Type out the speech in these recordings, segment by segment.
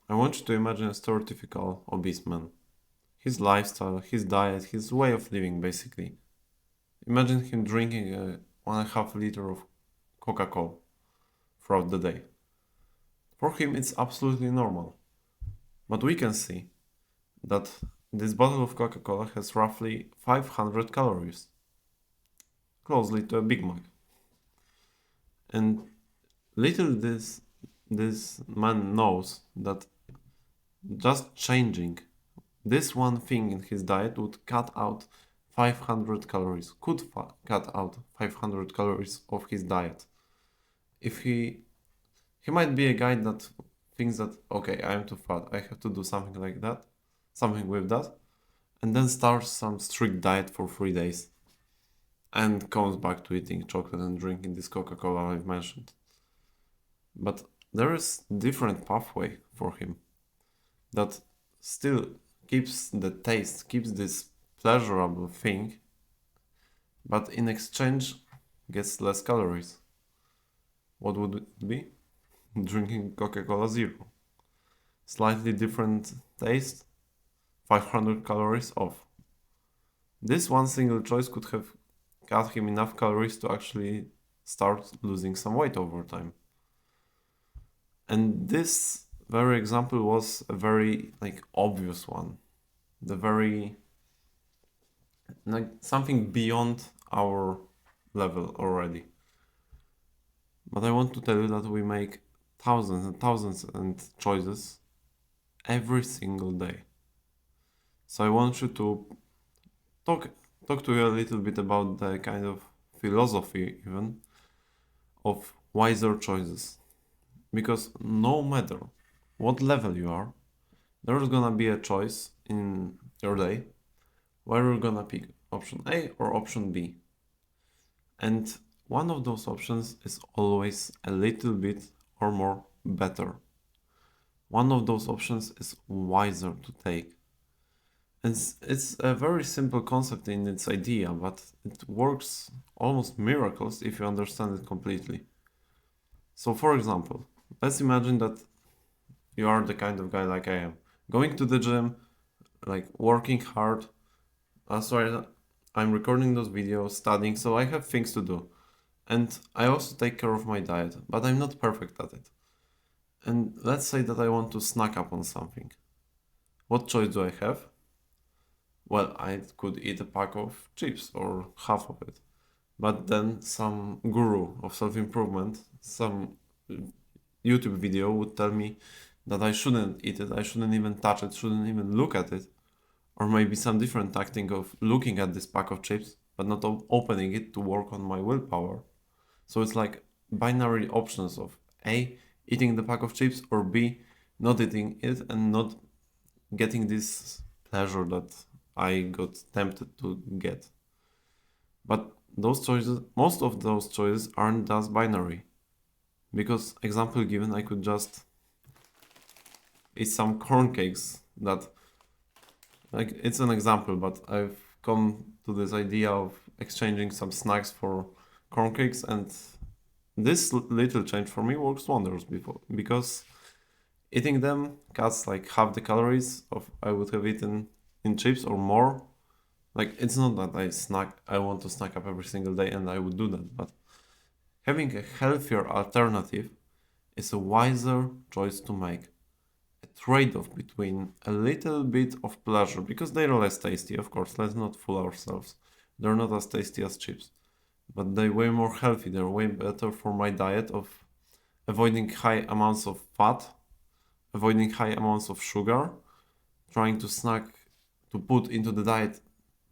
I want you to imagine a stereotypical obese man. His lifestyle, his diet, his way of living, basically. Imagine him drinking a 1.5 liter of Coca-Cola throughout the day. For him, it's absolutely normal. But we can see that this bottle of Coca-Cola has roughly 500 calories, closely to a Big Mac. And little this man knows that just changing this one thing in his diet would cut out 500 calories, cut out 500 calories of his diet. If he might be a guy that thinks that, okay, I am too fat, I have to do something like that, something with that, and then starts some strict diet for 3 days and comes back to eating chocolate and drinking this Coca-Cola I've mentioned. But there is different pathway for him that still keeps the taste, keeps this pleasurable thing, but in exchange gets less calories. What would it be? Drinking Coca-Cola Zero. Slightly different taste, 500 calories off. This one single choice could have cut him enough calories to actually start losing some weight over time. And this very example was a very obvious one. The very something beyond our level already. But I want to tell you that we make thousands and thousands and choices every single day. So I want you to talk to you a little bit about the kind of philosophy even of wiser choices. Because no matter what level you are, there's gonna be a choice in your day where you're gonna pick option A or option B. And one of those options is always a little bit or more better. One of those options is wiser to take. And it's a very simple concept in its idea, but it works almost miracles if you understand it completely. So for example, let's imagine that you are the kind of guy like I am, going to the gym, working hard. Sorry, I'm recording those videos, studying, so I have things to do. And I also take care of my diet, but I'm not perfect at it. And let's say that I want to snack up on something. What choice do I have? Well, I could eat a pack of chips or half of it. But then some guru of self-improvement, some YouTube video would tell me that I shouldn't eat it, I shouldn't even touch it, shouldn't even look at it. Or maybe some different tactic of looking at this pack of chips, but not opening it to work on my willpower. So it's like binary options of A, eating the pack of chips, or B, not eating it and not getting this pleasure that I got tempted to get. But those choices, most of those choices aren't as binary. Because, example given, I could just eat some corn cakes that, it's an example, but I've come to this idea of exchanging some snacks for corn cakes, and this little change for me works wonders because eating them cuts like half the calories of I would have eaten in chips or more. It's not that I want to snack up every single day and I would do that, but having a healthier alternative is a wiser choice to make. A trade-off between a little bit of pleasure, because they're less tasty, of course, let's not fool ourselves. They're not as tasty as chips, but they're way more healthy, they're way better for my diet of avoiding high amounts of fat, avoiding high amounts of sugar, trying to put into the diet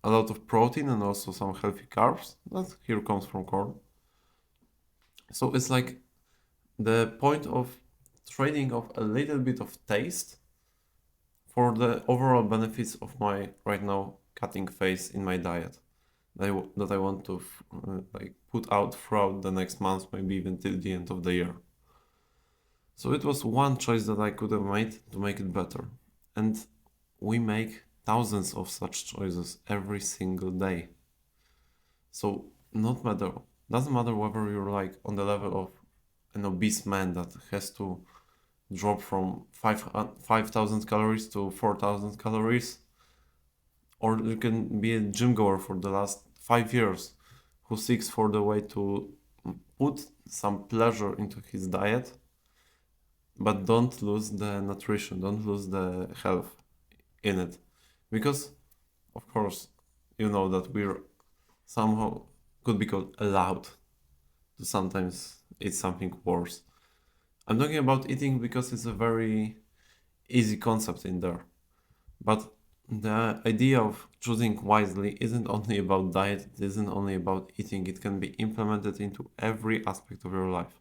a lot of protein and also some healthy carbs. That here comes from corn. So it's like the point of trading off a little bit of taste for the overall benefits of my right now cutting phase in my diet that I want to put out throughout the next month, maybe even till the end of the year. So it was one choice that I could have made to make it better. And we make thousands of such choices every single day. So doesn't matter whether you're on the level of an obese man that has to drop from 5,000 calories to 4,000 calories, or you can be a gym goer for the last 5 years who seeks for the way to put some pleasure into his diet, but don't lose the nutrition, don't lose the health in it. Because, of course, you know that we're somehow could be called allowed to sometimes eat something worse. I'm talking about eating because it's a very easy concept in there. But the idea of choosing wisely isn't only about diet, it isn't only about eating, it can be implemented into every aspect of your life.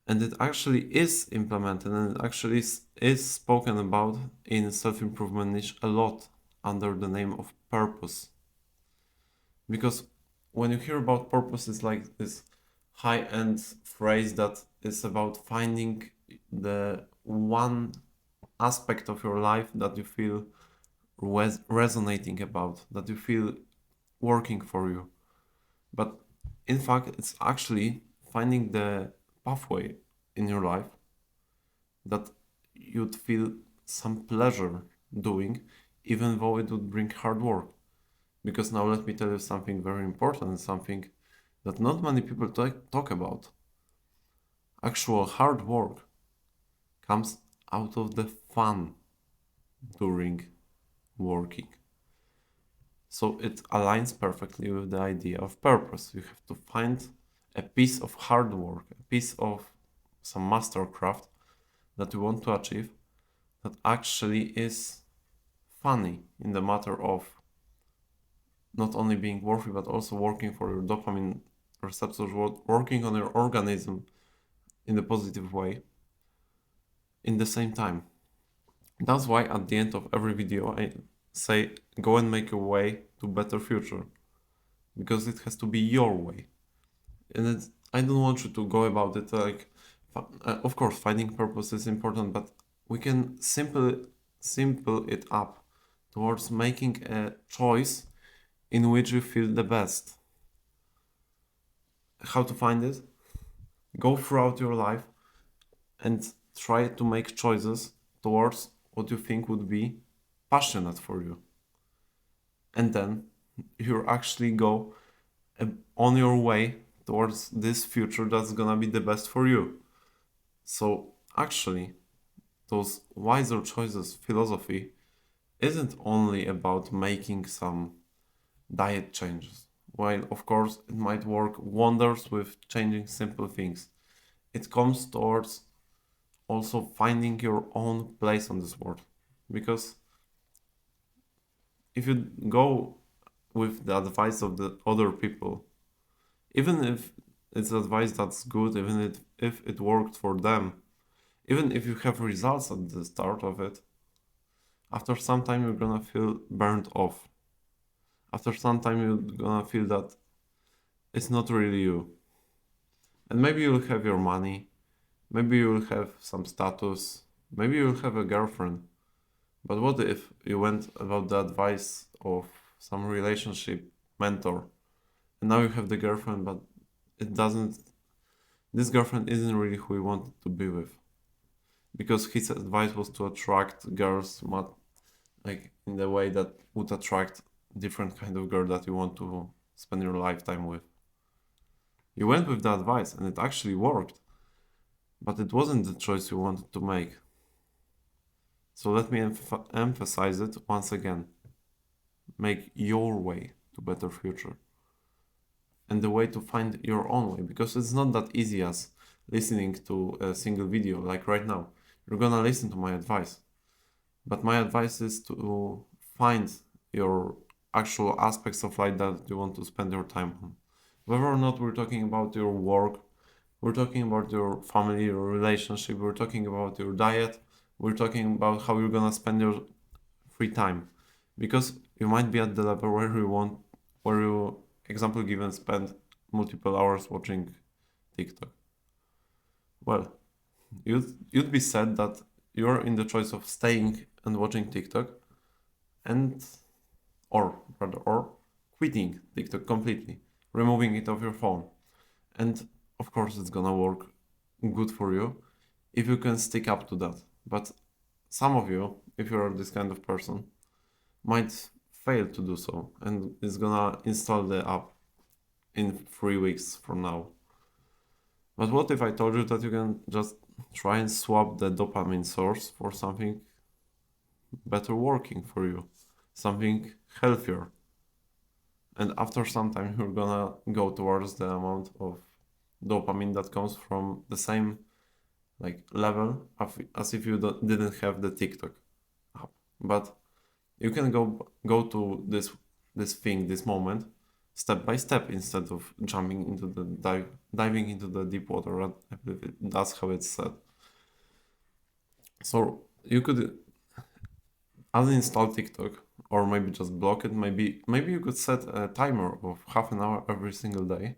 And it actually is implemented and it actually is spoken about in self-improvement niche a lot under the name of purpose. Because when you hear about purpose, it's like this high-end phrase that is about finding the one aspect of your life that you feel resonating about, that you feel working for you. But in fact, it's actually finding the pathway in your life that you'd feel some pleasure doing, even though it would bring hard work. Because now let me tell you something very important, something that not many people talk about. Actual hard work comes out of the fun during working. So it aligns perfectly with the idea of purpose. You have to find a piece of hard work, a piece of some mastercraft that you want to achieve that actually is funny in the matter of not only being worthy but also working for your dopamine receptors, working on your organism in a positive way in the same time. That's why at the end of every video I say go and make your way to better future, because it has to be your way. And I don't want you to go about it like, of course finding purpose is important, but we can simple it up towards making a choice in which you feel the best. How to find it? Go throughout your life and try to make choices towards what you think would be passionate for you. And then you actually go on your way towards this future that's gonna be the best for you. So actually, those wiser choices philosophy isn't only about making some diet changes. While of course it might work wonders with changing simple things, it comes towards also finding your own place on this world. Because if you go with the advice of the other people, even if it's advice that's good, even if it worked for them, even if you have results at the start of it, after some time you're gonna feel burnt off. After some time you're gonna feel that it's not really you. And maybe you'll have your money, maybe you'll have some status, maybe you'll have a girlfriend. But what if you went about the advice of some relationship mentor, and now you have the girlfriend, but this girlfriend isn't really who you wanted to be with? Because his advice was to attract girls like in the way that would attract different kind of girl that you want to spend your lifetime with. You went with the advice and it actually worked, but it wasn't the choice you wanted to make. So let me emphasize it once again. Make your way to better future. And the way to find your own way, because it's not that easy as listening to a single video like right now. You're gonna listen to my advice. But my advice is to find your actual aspects of life that you want to spend your time on. Whether or not we're talking about your work, we're talking about your family, your relationship, we're talking about your diet, we're talking about how you're gonna spend your free time. Because you might be at the level where you, example given, spend multiple hours watching TikTok. Well, you'd be sad that you're in the choice of staying and watching TikTok or quitting TikTok completely, removing it off your phone. And of course it's gonna work good for you if you can stick up to that. But some of you, if you're this kind of person, might fail to do so and is gonna install the app in 3 weeks from now. But what if I told you that you can just try and swap the dopamine source for something better working for you, something healthier? And after some time, you're gonna go towards the amount of dopamine that comes from the same level as if you didn't have the TikTok app. But you can go to this moment step by step instead of jumping into the diving into the deep water. I believe that's how it's said. So you could uninstall TikTok or maybe just block it. Maybe you could set a timer of half an hour every single day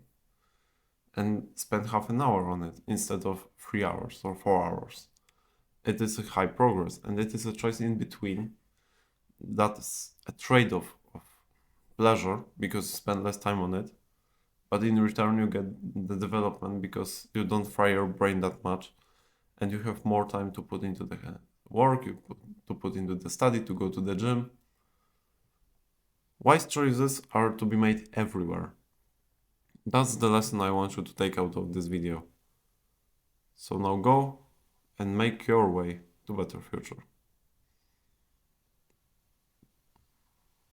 and spend half an hour on it instead of 3 hours or 4 hours. It is a high progress and it is a choice in between. That's a trade-off of pleasure because you spend less time on it, but in return you get the development because you don't fry your brain that much and you have more time to put into the work, to put into the study, to go to the gym. Wise choices are to be made everywhere. That's the lesson I want you to take out of this video. So now go and make your way to a better future.